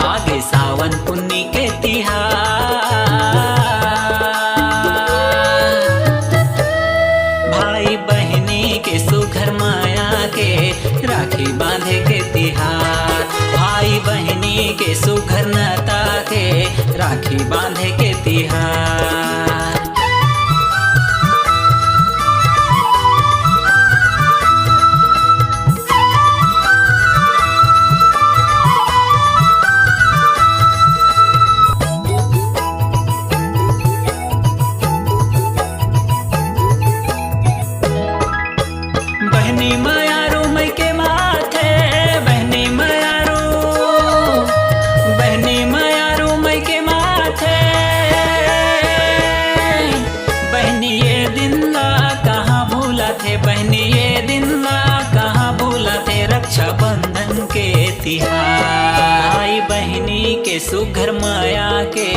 आगे सावन पुन्नी के तिहार, भाई बहनी के सुघर माया के राखी बांधे के तिहार, भाई बहनी के सुघर नाता के राखी बांधे के तिहार। बहनी मायारू मई के माथे, बहनी मायारू, बहनी मायारू मई के माथे, बहनी ये दिन ला कहाँ भूला थे, बहनी ये दिन ला कहाँ भूला थे, रक्षा बंधन के तिहार, भाई बहनी के सुघर माया के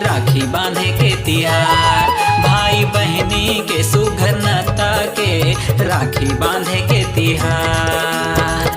राखी बांधे के तिहार, भाई बहनी के सुघर नाता के राखी बांधे के तिहार।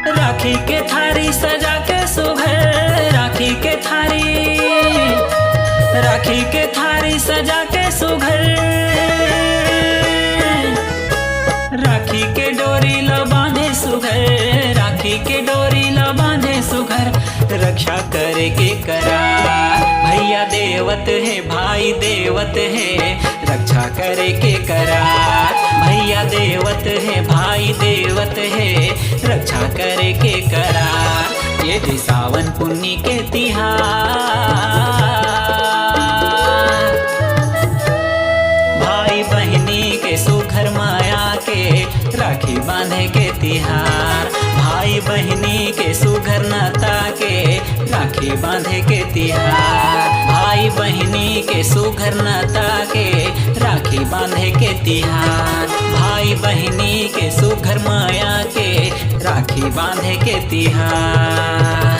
राखी के थारी सजा के सुघर, राखी के थारी, राखी के थारी सजा के सुघर, राखी के डोरी ला बांधे सुघर, राखी के डोरी ला बांधे सुघर, रक्षा करे के करार, भैया देवत है भाई देवत है, रक्षा करे के करार, भैया देवत है भाई देवत है, रक्षा करे के करार। ये जी सावन पुन्नी के तिहार, भाई बहनी के सुघर माया के राखी बांधे के तिहार, भाई बहनी के सुघर नाता के राखी बांधे के तिहार, भाई बहनी के सुघर नाता के राखी बांधे के तिहार, भाई बहनी के सुघर माया के राखी बांधे के तिहार।